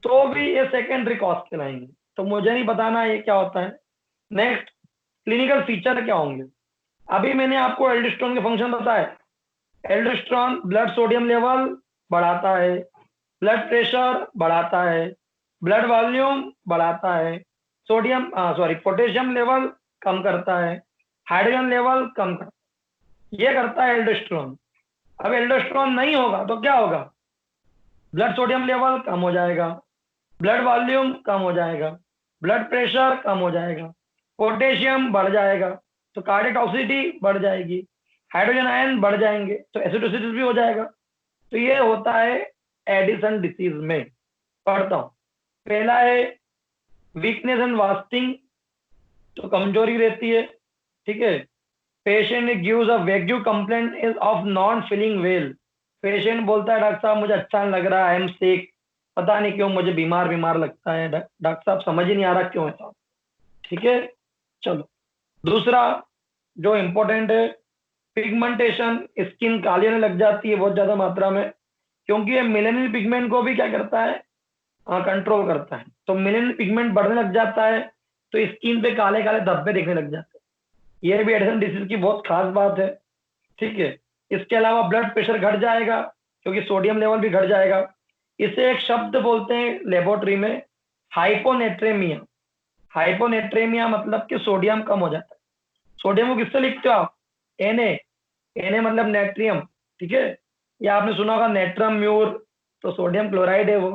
S1: तो भी ये सेकेंडरी कॉज कहलाएंगे। तो मुझे नहीं बताना ये क्या होता है। नेक्स्ट, क्लिनिकल फीचर क्या होंगे। अभी मैंने आपको एल्डोस्टेरोन के फंक्शन बताए। एल्डोस्टेरोन ब्लड सोडियम लेवल बढ़ाता है, ब्लड प्रेशर बढ़ाता है, ब्लड वॉल्यूम बढ़ाता है, पोटेशियम लेवल कम करता है, हाइड्रोजन लेवल कम करता है, ये करता है एल्डोस्टेरोन। अब एल्डोस्टेरोन नहीं होगा तो क्या होगा, ब्लड सोडियम लेवल कम हो जाएगा, ब्लड वॉल्यूम कम हो जाएगा, ब्लड प्रेशर कम हो जाएगा, पोटेशियम बढ़ जाएगा तो कार्डियोटॉक्सिसिटी बढ़ जाएगी, हाइड्रोजन आयन बढ़ जाएंगे तो एसिडोसिस भी हो जाएगा। तो ये होता है एडिसन डिसीज में। पढ़ता हूं। पहला है वीकनेस एंड वास्टिंग, तो कमजोरी रहती है, ठीक है। Patient gives a vague complaint is of not feeling well. Patient बोलता है डॉक्टर साहब मुझे अच्छा नहीं लग रहा, आई एम सिक, पता नहीं क्यों मुझे बीमार बीमार लगता है, डॉक्टर साहब समझ ही नहीं आ रहा क्यों ऐसा, ठीक है। चलो, दूसरा जो इंपॉर्टेंट है, पिगमेंटेशन, स्किन काली होने लग जाती है बहुत ज्यादा मात्रा में, क्योंकि ये मेलेनिन पिगमेंट को भी क्या करता है, कंट्रोल करता है। तो मेलेनिन पिगमेंट बढ़ने लग जाता है तो स्किन पे काले काले धब्बे दिखने लग जाते हैं। ये भी एडिसन डिसीज की बहुत खास बात है, ठीक है। इसके अलावा ब्लड प्रेशर घट जाएगा क्योंकि सोडियम लेवल भी घट जाएगा। इसे एक शब्द बोलते हैं लेबोरेटरी में, हाइपोनेट्रेमिया। हाइपोनेट्रेमिया मतलब कि सोडियम कम हो जाता है। सोडियम को किससे लिखते हो आप, Na। Na मतलब नेट्रियम, ठीक है। या आपने सुना होगा नेट्रम म्यूर, तो सोडियम क्लोराइड है वो,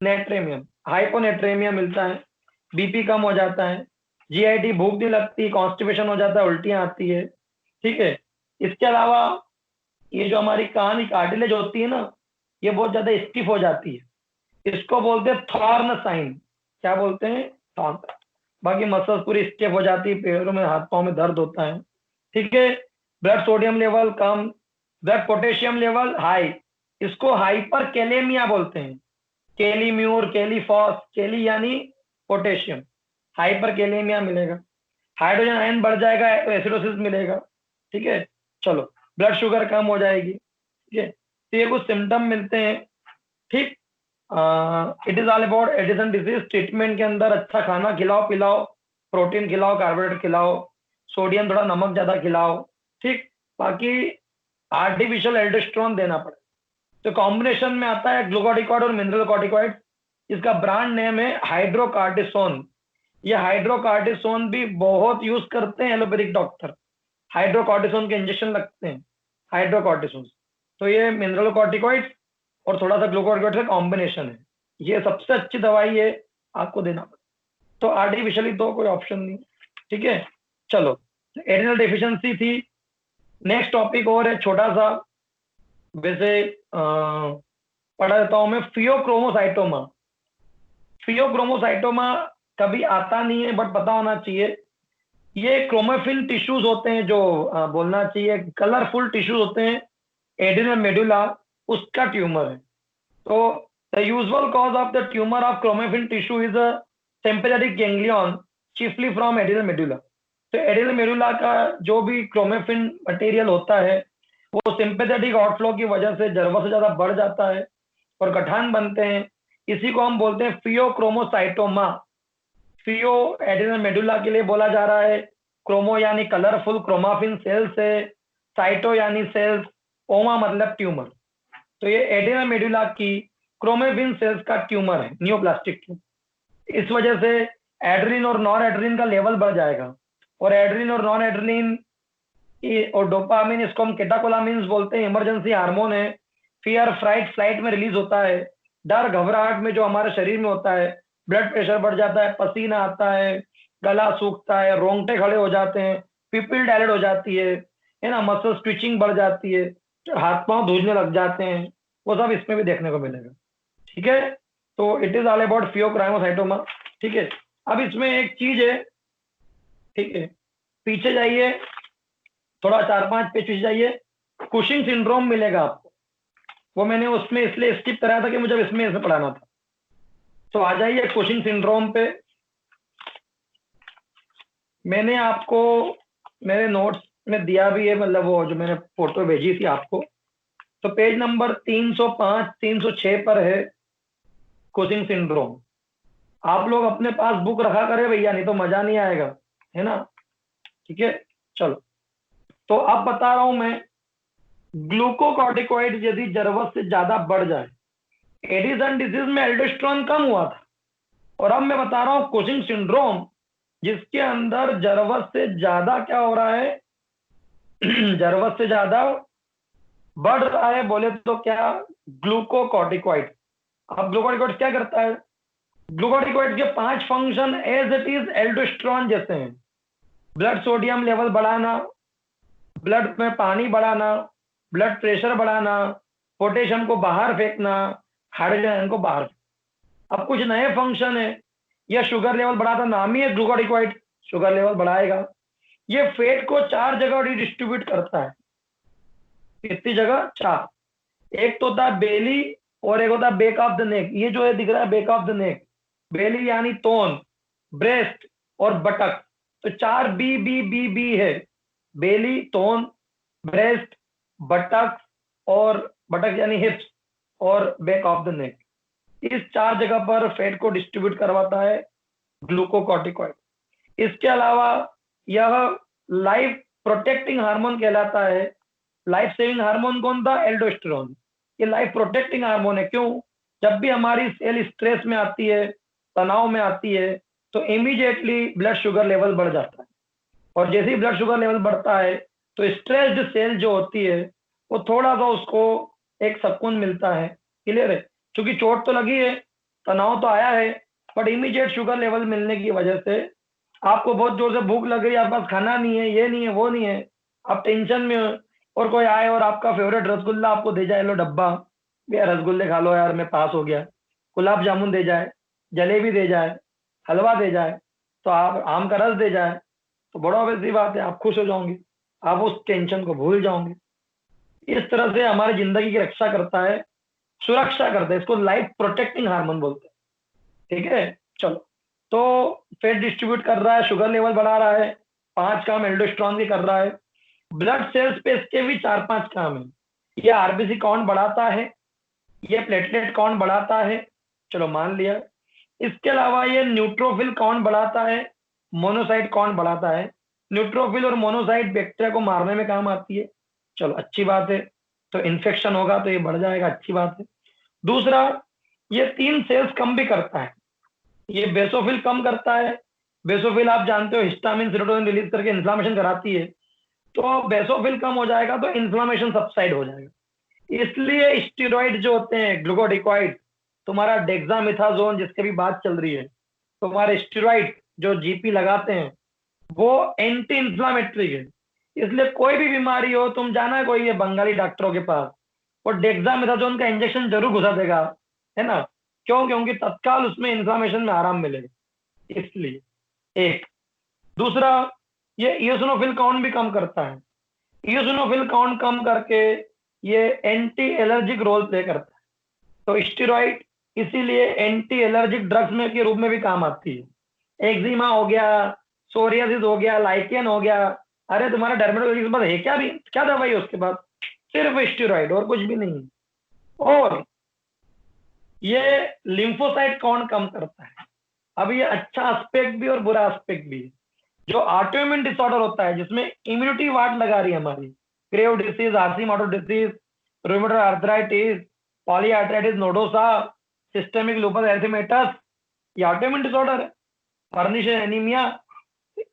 S1: नेट्रेमियम। हाइपोनेट्रेमिया मिलता है, बीपी कम हो जाता है, जीआईटी, भूख नहीं लगती, कॉन्स्टिपेशन हो जाता है, उल्टियां आती है, ठीक है। इसके अलावा ये जो हमारी कान की कार्टिलेज होती है ना, ये बहुत ज्यादा स्टिफ हो जाती है, इसको बोलते हैं थॉर्न साइन। क्या बोलते हैं, थॉर्न। बाकी मसल्स पूरी स्टिफ हो जाती है, पैरों में हाथ पांव में दर्द होता है, ठीक है। ब्लड सोडियम लेवल कम, ब्लड पोटेशियम लेवल हाई, इसको हाइपर कैलेमिया बोलते हैं। केली म्यूर, केली फॉस, केली यानी पोटेशियम, हाइपर कैलेमिया मिलेगा। हाइड्रोजन आयन बढ़ जाएगा तो एसिडोसिस मिलेगा, ठीक है। चलो, ब्लड शुगर कम हो जाएगी, ठीक है। तो ये कुछ सिम्टम मिलते हैं, ठीक। It is all about Addison disease. Treatment के अंदर अच्छा खाना खिलाओ पिलाओ, प्रोटीन खिलाओ, कार्बोहाइड्रेट खिलाओ, सोडियम थोड़ा नमक ज्यादा खिलाओ, ठीक। बाकी आर्टिफिशियल एल्डोस्टेरोन देना पड़े तो कॉम्बिनेशन में आता है ग्लूकोडिकॉइड और मिनरल कॉर्टिकॉइड। इसका ब्रांड नेम है हाइड्रोकार्टिसोन। ये हाइड्रोकार्टिसोन भी बहुत यूज करते हैं एलोपैथिक डॉक्टर, हाइड्रोकार्टिसोन के इंजेक्शन लगते हैं, हाइड्रोकार्टिसोन। तो ये मिनरल कॉर्टिकॉइड और थोड़ा सा ग्लूकोकॉर्टिकॉइड का कॉम्बिनेशन है, ये सबसे अच्छी दवाई है, आपको देना पड़े। तो आर्टिफिशियली तो कोई ऑप्शन नहीं, ठीक है। चलो, एडिनल डेफिशिएंसी थी। नेक्स्ट टॉपिक और है छोटा सा, वैसे पढ़ा देता हूं मैं, फियोक्रोमोसाइटोमा। फियोक्रोमोसाइटोमा कभी आता नहीं है बट पता होना चाहिए। ये क्रोमोफिन टिश्यूज होते हैं जो बोलना चाहिए कलरफुल टिश्यूज होते हैं, एडिनल मेडुला उसका ट्यूमर है। तो the usual cause of the tumour of chromaffin tissue is a sympathetic ganglion chiefly from adrenal medulla. तो एडिनल मेडुला का जो भी क्रोमोफिन मटेरियल होता है वो सिंपैथेटिक आउटफ्लो की वजह से जरूरत से ज्यादा बढ़ जाता है और गठान बनते हैं। इसी को हम बोलते हैं फियोक्रोमोसाइटोमा। फियो एडिनल मेडुला के लिए बोला जा रहा है, क्रोमो यानी कलरफुल क्रोमाफिन सेल्स है, साइटो यानी सेल्स, ओमा मतलब ट्यूमर। तो ये एडिनल मेडुला की क्रोमोफिन सेल्स का ट्यूमर है, न्यूप्लास्टिक ट्यूमर। इस वजह से एड्रिन और नॉन एड्रिन का लेवल बढ़ जाएगा, और एड्रिन और नॉन एड्रिन और डोपामिन, इसको हम केटाकोलामिन्स बोलते हैं, इमरजेंसी हार्मोन है। फियर फ्राइट फ्लाइट में रिलीज होता है, डर घबराहट में जो हमारे शरीर में होता है, ब्लड प्रेशर बढ़ जाता है, पसीना आता है, गला सूखता है, रोंगटे खड़े हो जाते हैं, पिपिल डायलेट हो जाती है ना, मसल स्विचिंग बढ़ जाती है, हाथ पांव धूजने लग जाते हैं, वो सब इसमें भी देखने को मिलेगा, ठीक है। तो it is all about pheochromocytoma, ठीक है। अब इसमें एक चीज है, ठीक है, पीछे जाइए थोड़ा, 4-5 पेज पीछे जाइए, कुशिंग सिंड्रोम मिलेगा आपको। वो मैंने उसमें इसलिए स्किप कराया था कि मुझे इसमें इसे पढ़ाना था। तो आ जाइए कुशिंग सिंड्रोम पे। मैंने आपको मेरे नोट्स में दिया भी है, मतलब वो जो मैंने फोटो भेजी थी आपको, तो पेज नंबर 305 306 पर है कुशिंग सिंड्रोम। आप लोग अपने पास बुक रखा करें भैया, नहीं तो मजा नहीं आएगा, है ना? ठीक है, चलो। तो अब बता रहा हूं मैं, ग्लूकोकॉर्टिकॉइड यदि जरूरत से ज्यादा बढ़ जाए, एडिसन डिजीज में एल्डोस्टेरोन कम हुआ था, और अब मैं बता रहा हूं कुशिंग सिंड्रोम, जिसके अंदर जरूरत से ज्यादा क्या हो रहा है जरूरत से ज्यादा बढ़ रहा है, बोले तो क्या, ग्लूकोकॉर्टिकॉइड। अब ग्लूकोकॉर्टिकॉइड क्या करता है? ग्लूकोकॉर्टिकॉइड के 5 function as it is aldosterone जैसे हैं। ब्लड सोडियम लेवल बढ़ाना, ब्लड में पानी बढ़ाना, ब्लड प्रेशर बढ़ाना, पोटेशियम को बाहर फेंकना, हाइड्रोजन को बाहर। अब कुछ नए फंक्शन है, यह शुगर लेवल बढ़ाता, नाम ही है ग्लूकोकॉर्टिकॉइड, शुगर लेवल बढ़ाएगा। ये फैट को 4 जगह डिस्ट्रीब्यूट करता है। कितनी जगह? 4। एक तो होता है बेली, और एक होता है बेक ऑफ द नेक। ये जो है दिख रहा है बेक ऑफ द नेक, बेली यानी तोन, ब्रेस्ट और बटक। तो 4 बी बी बी बी है, बेली, तोन, ब्रेस्ट, बटक, और बटक यानी हिप्स, और बैक ऑफ द नेक। इस 4 जगह पर फैट को डिस्ट्रीब्यूट करवाता है ग्लूकोकॉर्टिकॉइड। इसके अलावा यह लाइफ प्रोटेक्टिंग हार्मोन कहलाता है। लाइफ सेविंग हार्मोन कौन था? एल्डोस्टेरोन। ये लाइफ प्रोटेक्टिंग हार्मोन है। क्यों? जब भी हमारी सेल स्ट्रेस में आती है, तनाव में आती है, तो इमीडिएटली ब्लड शुगर लेवल बढ़ जाता है, और जैसे ही ब्लड शुगर लेवल बढ़ता है तो स्ट्रेस्ड सेल जो होती है वो थोड़ा सा उसको एक सुकून मिलता है। क्लियर है? क्योंकि चोट तो लगी है, तनाव तो आया है, बट इमीडिएट शुगर लेवल मिलने की वजह से आपको बहुत जोर से भूख लग रही है, आपके पास खाना नहीं है, ये नहीं है, वो नहीं है, आप टेंशन में हो, और कोई आए और आपका फेवरेट रसगुल्ला आपको दे जाए, लो डब्बा, यार रसगुल्ले खा लो यार, मैं पास हो गया, गुलाब जामुन दे जाए, जलेबी दे जाए, हलवा दे जाए, तो आप आम का रस दे जाए, तो बड़ा वैसी बात है, आप खुश हो जाओगे, आप उस टेंशन को भूल जाओगे। इस तरह से हमारी जिंदगी की रक्षा करता है, सुरक्षा करता है। इसको लाइफ प्रोटेक्टिंग हार्मोन बोलते हैं। ठीक है, चलो। तो फैट डिस्ट्रीब्यूट कर रहा है, शुगर लेवल बढ़ा रहा है, 5 काम एल्डोस्टेरोन भी कर रहा है। ब्लड सेल्स पे इसके भी 4-5 काम है। ये आरबीसी काउंट बढ़ाता है, ये प्लेटलेट काउंट बढ़ाता है, चलो मान लिया। इसके अलावा ये न्यूट्रोफिल काउंट बढ़ाता है, मोनोसाइट काउंट बढ़ाता है। न्यूट्रोफिल और मोनोसाइट बैक्टीरिया को मारने में काम आती है, चलो अच्छी बात है। तो इन्फेक्शन होगा तो ये बढ़ जाएगा, अच्छी बात है। दूसरा, ये 3 सेल्स कम भी करता है। ये बेसोफिल कम करता है। बेसोफिल आप जानते हो हिस्टामिन सेरोटोनिन रिलीज करके इन्फ्लामेशन कराती है, तो बेसोफिल कम हो जाएगा तो इन्फ्लामेशन सबसाइड हो जाएगा। इसलिए स्टेरॉइड जो होते हैं ग्लूकोकॉर्टिकॉइड, तुम्हारा डेक्सामेथासोन जिसकी भी बात चल रही है, तुम्हारे स्टेरॉइड जो जीपी लगाते हैं वो एंटी इंफ्लामेटरी है। इसलिए कोई भी बीमारी हो, तुम जाना है कोई ये बंगाली डॉक्टरों के पास, और डेक्सामेथासोन का इंजेक्शन जरूर घुसा देगा, है ना? क्यों? क्योंकि तत्काल उसमें इन्फ्लामेशन में आराम मिलेगा, इसलिए। एक। दूसरा, ये इयोसिनोफिल काउंट भी कम करता है। इयोसिनोफिल काउंट कम करके ये एंटी एलर्जिक रोल प्ले करता है। तो स्टेरॉइड इसीलिए एंटी एलर्जिक ड्रग्स में के रूप में भी काम आती है। एक्जिमा हो गया, सोरियासिस हो गया, लाइकेन हो गया, अरे तुम्हारा डर्मेटोलॉजी के पास है क्या? भी क्या दवाई है उसके पास? सिर्फ स्टेरॉइड, और कुछ भी नहीं। और ये लिम्फोसाइट काउंट कम करता है। अब ये अच्छा एस्पेक्ट भी और बुरा एस्पेक्ट भी है। जो ऑटोइम्यून डिसऑर्डर होता है जिसमें इम्यूनिटी वाट लगा रही है हमारी, grave disease, Hashimoto disease, rheumatoid arthritis, polyarthritis nodosa, systemic lupus erythematosus, ये ऑटोइम्यून डिसऑर्डर है। फर्निशन एनीमिया,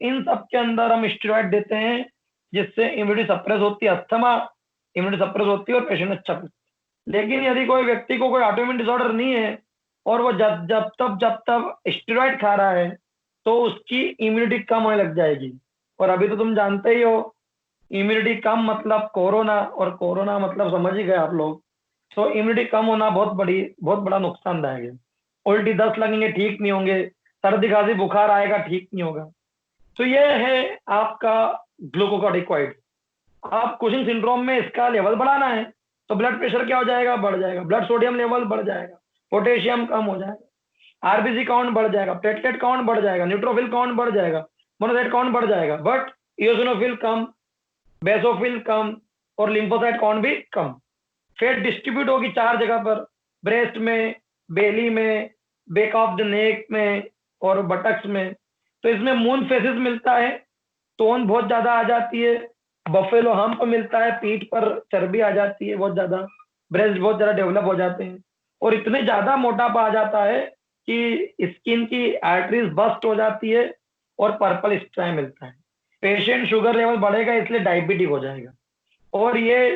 S1: इन सब के अंदर हम स्टेरॉइड देते हैं जिससे इम्यूनिटी सप्रेस होती है, अस्थमा, इम्यूनिटी सप्रेस होती है और पेशेंट अच्छा। लेकिन यदि कोई व्यक्ति को कोई ऑटोइम्यून डिसऑर्डर नहीं है और वो जब तक स्टेरॉइड खा रहा है तो उसकी इम्यूनिटी कम होने लग जाएगी। और अभी तो तुम जानते ही हो, इम्यूनिटी कम मतलब कोरोना, और कोरोना मतलब समझ ही गए आप लोग। तो इम्यूनिटी कम होना बहुत बड़ा नुकसानदायक है। उल्टी दस्त लगेंगे, ठीक नहीं होंगे, सर्दी खांसी बुखार आएगा, ठीक नहीं होगा। तो ये है आपका ग्लूकोकॉर्टिकॉइड। आप कुशिंग सिंड्रोम में इसका लेवल बढ़ाना है तो ब्लड प्रेशर क्या हो जाएगा? बढ़ जाएगा। ब्लड सोडियम लेवल बढ़ जाएगा, पोटेशियम कम हो जाएगा। आरबीसी काउंट बढ़ जाएगा, प्लेटलेट काउंट बढ़ जाएगा, न्यूट्रोफिल काउंट बढ़ जाएगा, मोनोसाइट काउंट बढ़ जाएगा, बट इओसिनोफिल कम, बेसोफिल कम और लिम्फोसाइट काउंट भी कम। फैट डिस्ट्रीब्यूट होगी 4 जगह पर, ब्रेस्ट में, बेली में, बैक ऑफ द नेक में और बटक्स में। तो इसमें मून फेसिस मिलता है, टोन बहुत ज्यादा आ जाती है, बफेलो हम्प मिलता है, पीठ पर चर्बी आ जाती है बहुत ज्यादा, ब्रेस्ट बहुत ज्यादा डेवलप हो जाते हैं और इतने ज्यादा मोटापा आ जाता है कि स्किन की आर्टरीज बस्ट हो जाती है और पर्पल स्ट्राई मिलता है। पेशेंट शुगर लेवल बढ़ेगा इसलिए डायबिटिक हो जाएगा। और ये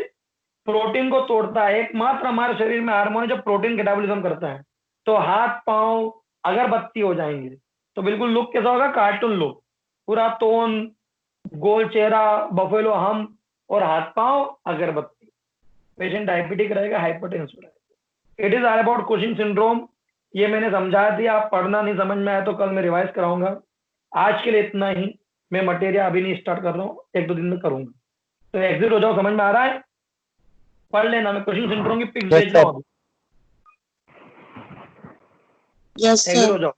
S1: प्रोटीन को तोड़ता है, एकमात्र हमारे शरीर में हार्मोन है जो प्रोटीन कैटाबॉलिज्म करता है। तो हाथ पांव अगरबत्ती हो जाएंगे, तो बिल्कुल लुक कैसा होगा, कार्टून लुक, पूरा तोन, गोल चेहरा, बफेलो हम और हाथ पांव अगरबत्ती। पेशेंट डायबिटिक रहेगा, हाइपरटेंसिव रहेगा। It is all about Cushing syndrome. ये मैंने समझा दिया, आप पढ़ना नहीं समझ में आया तो कल मैं रिवाइज कराऊंगा। आज के लिए इतना ही, मैं मटेरियल अभी नहीं स्टार्ट कर रहा हूँ, 1-2 दिन में करूंगा। तो एग्जिट हो जाओ, समझ में आ रहा है? पढ़ लेना, मैं कुशिंग सिंड्रोम की पिक्स
S2: यस
S1: भेज रहा
S2: सर।
S1: हूँ।
S5: Yes
S1: exit
S5: sir.
S1: हो जाओ।